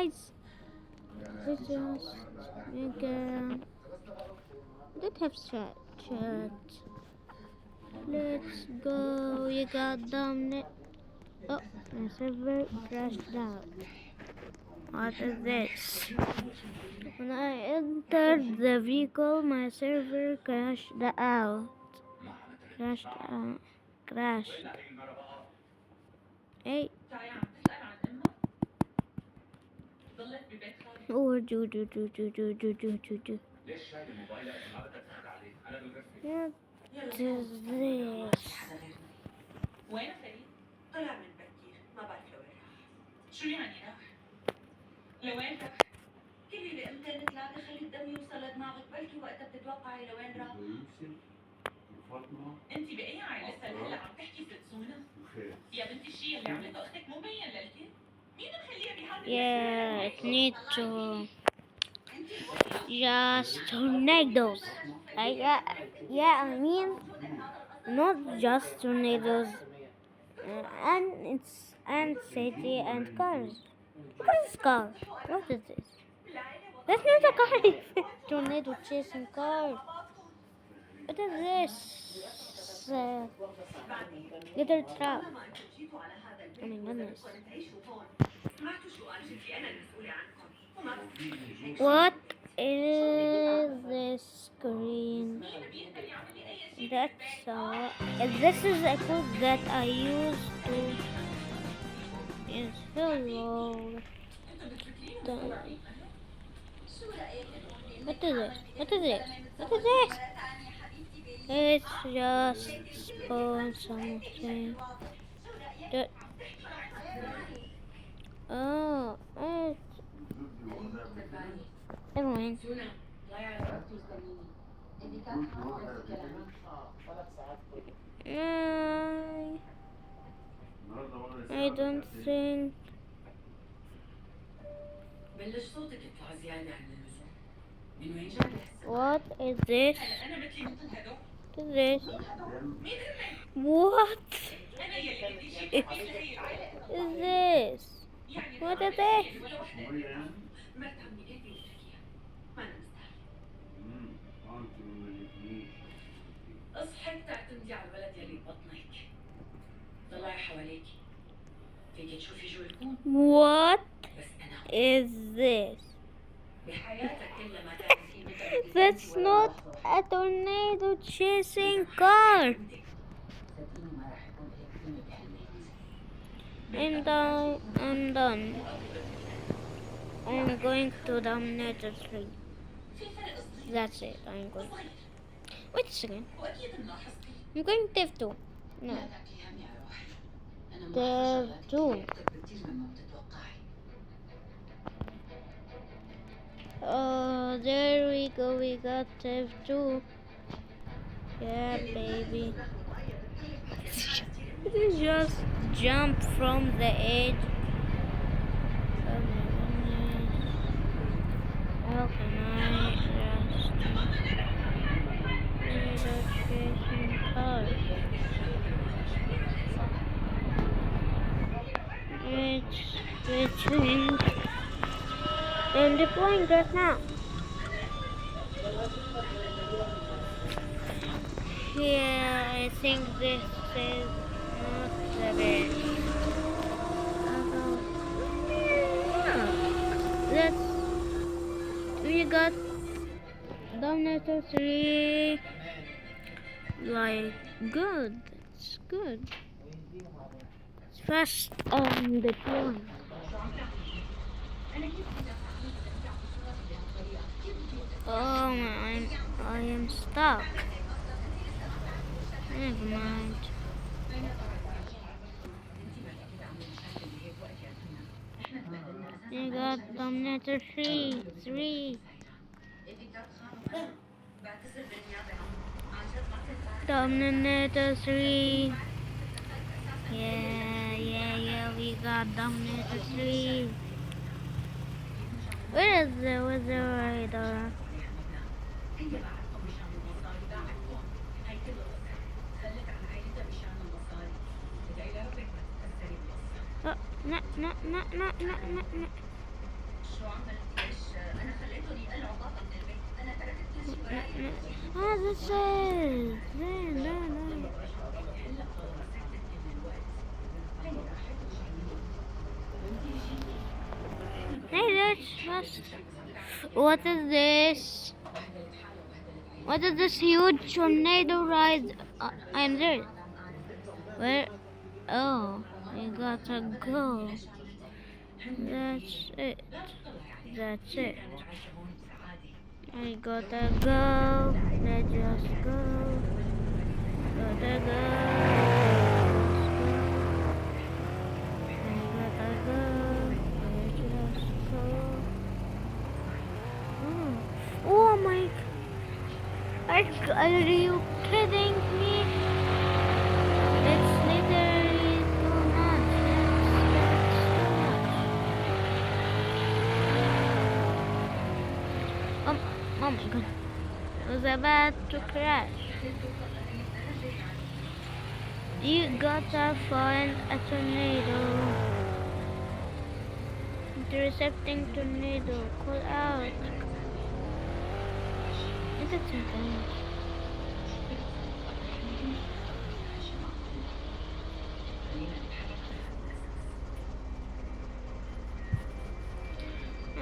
guys. Let's just make a... Don't have chat. Let's go. You got them. Oh, my server crashed out. What is this? When I entered the vehicle, my server crashed out. Crashed. Hey. Oh, do. What is this? وين فريد؟ طلع من بكير، ما بعرف لوين راح. شو يعني راح؟ لوين راح؟ كل اللي بإمكانك لا تخلي الدم يوصل لدماغك، بلكي وقتها بتتوقعي لوين راح. انت بأي عين لسه هلا عم تحكي ستسونا؟ يا بنتي الشيء اللي عملته اختك مو مبين للكل؟ مين مخليها بهذا Yeah, it need to just tornadoes. I mean, not just tornadoes, and city and cars. What is car? What is this? That's not a car. Tornado chasing car. What is this? Little truck. Oh my goodness. What is this screen? That's this is a code that I used to. Yes, hello. What is it? What is it? What is this? It's just spawn something. Oh, it's never mind. I don't think. What is this? What is this? What is this? What is this? اصحك تعتمدي على الولد يلي ببطنك. طلعي حواليكي. فيكي تشوفي شو يكون. What is this? بحياتك كلها ما تعرف قيمتها. That's not a tornado chasing car. I'm done. I'm going to Dominator 3. That's it. I'm going. Wait a second. I'm going Dev 2. No. Dev 2. Oh, there we go. We got Dev 2. Yeah, baby. Just jump from the edge. Oh my goodness. How can I just chasing cars? It's switching. I'm deploying right now. Yeah, I think this is not the best. Let's. We got Dominator 3. Like, good. It's good. It's fast on the point. Oh man, I am stuck. Never mind. You got Dominator 3. Dominator 3. Yeah, we got Dominator 3. Where is the radar? Oh, no. شو عملت؟ ليش انا خليتهم يقلعوا بابا من البيت؟ انا تركت كل شيء وراي. Ah, that's it. There, there, there. هلا خلص صرت من الوقت. هي راحت Hey, that's what is this? What is this huge tornado ride? I'm there. Where? Oh, you gotta go. That's it. That's it. I gotta go. Let's just go. Gotta go. I gotta go. Let's just go. Oh my! Are you kidding me? It's literally too much. That's too much. Oh my god! I was about to crash. You gotta find a tornado. Intercepting tornado. Call out. It's a tornado.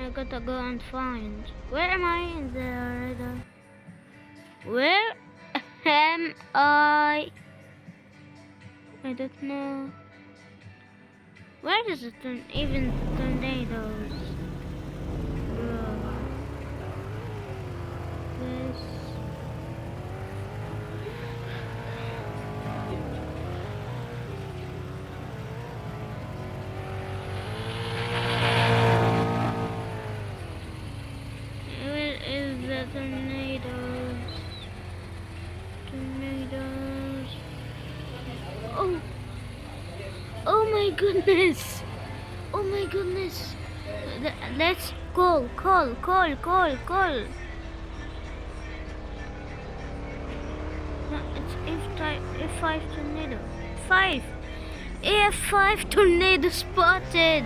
I gotta go and find. Where am I in the radar? Where am I? I don't know. Where is it even tornadoes? Bro. This. Where is the tornadoes? Tornadoes. Oh! Oh my goodness! Oh my goodness! Let's call! No, it's F5 tornado. 5! F5 tornado spotted!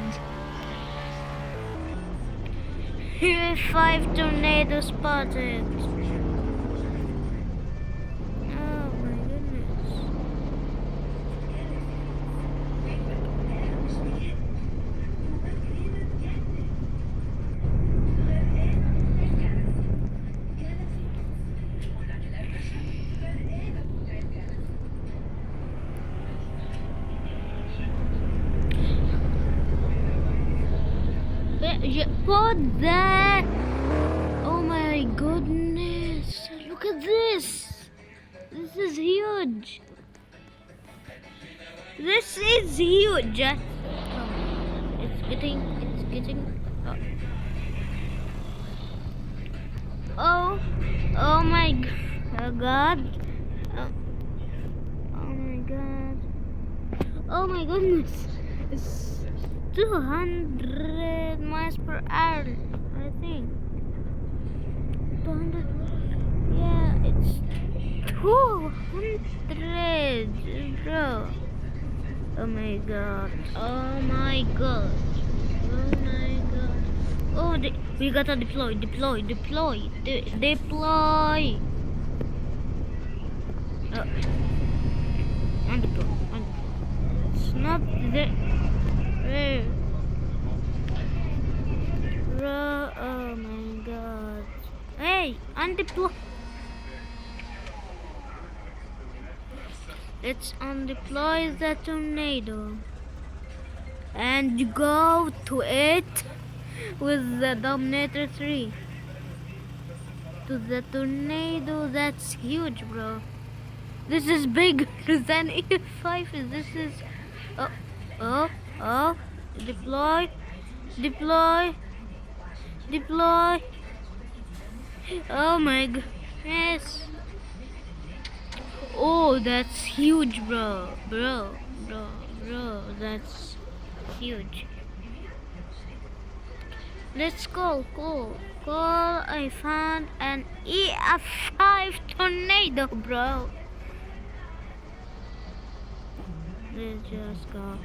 F5 tornado spotted! Oh my goodness. What the? Oh my goodness! Look at this! This is huge! This is huge! Oh, it's getting. Oh my god! Oh my god! Oh my goodness! It's 200 miles per hour, I think. 200. Yeah, it's 200, bro. Oh my god. Oh my god. Oh my god. Oh, we gotta deploy. Deploy. Oh, undeploy. It's not there. Bro, oh my god. Hey, undeploy. Let's undeploy the tornado and go to it with the Dominator 3. To the tornado, that's huge, bro. This is bigger than E5. This is. Oh. Deploy. Oh my goodness. Oh, that's huge, bro. That's huge. Let's go. I found an EF5 tornado, bro. Let's just go.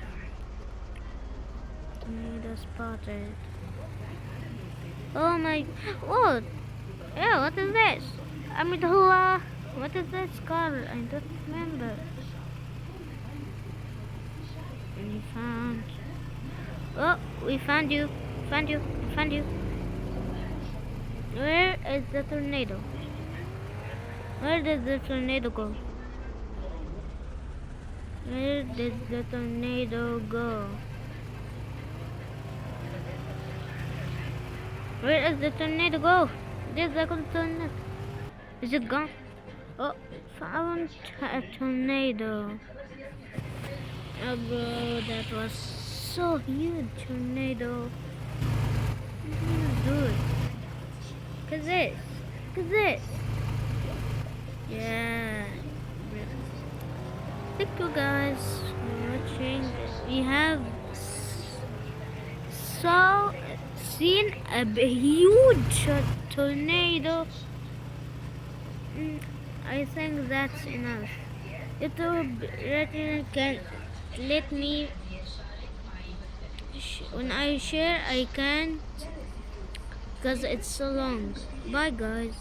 Tornado spotted. Oh my, what? Yeah, what is this? What is this car? I don't remember. We found. Oh, we found you. Found you. Found you. Where is the tornado? Where did the tornado go? Where did the tornado go? Where is the tornado go? There's a tornado. Is it gone? Oh, found a tornado. Oh bro, that was so huge tornado. Dude, look at this. Look at this. Yeah. Thank you guys for watching. We have seen a huge tornado. I think that's enough. YouTube rating can let me when I share I can't because it's so long. Bye guys.